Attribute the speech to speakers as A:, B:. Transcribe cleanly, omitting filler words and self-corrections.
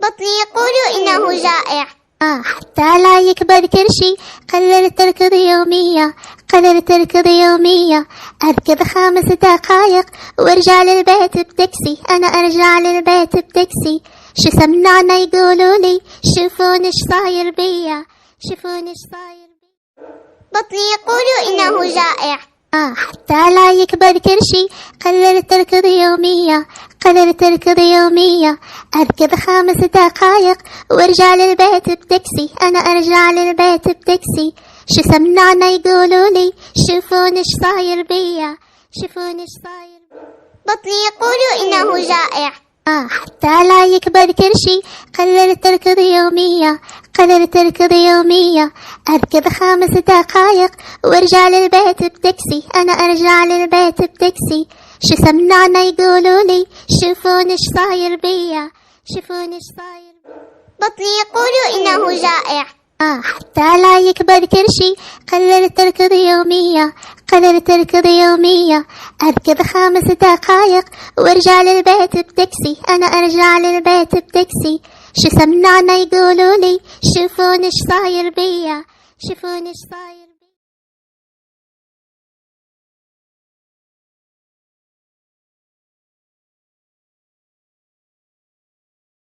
A: بطني يقول إنه جائع.
B: حتى لا يكبر كرشي قررت أركض يومية، قررت أركض يومية، أركض 5 دقايق وارجع للبيت بتاكسي، أنا أرجع للبيت بتاكسي. شو سمعنا يقولولي شوفون ايش صاير بيا، شوفون ايش صاير بيا.
A: بطني يقول إنه جائع.
B: حتى لا يكبر كرشي قررت أركض يومية، قررت أركض يومية، أركض 5 دقايق وارجع للبيت بتاكسي، أنا أرجع للبيت بتاكسي. شو سمعنا يقولولي شوفون ايش صاير بيا، شوفون ايش صاير بيا.
A: بطني يقول إنه جائع.
B: حتى لا يكبر كرشي قررت أركض يومية، قررت أركض يومية، أركض 5 دقايق وارجع للبيت بتاكسي، أنا أرجع للبيت بتاكسي. شو سمعنا يقولولي شوفون ايش صاير بيا، شوفون ايش صاير بيا.
A: بطني يقول إنه جائع.
B: حتى لا يكبر كرشي قررت أركض يومية، قررت أركض يومية، أركض 5 دقايق وارجع للبيت بتاكسي، أنا أرجع للبيت بتاكسي. شو سمعنا يقولولي شوفون ايش صاير بيا، شوفون ايش صاير بيا.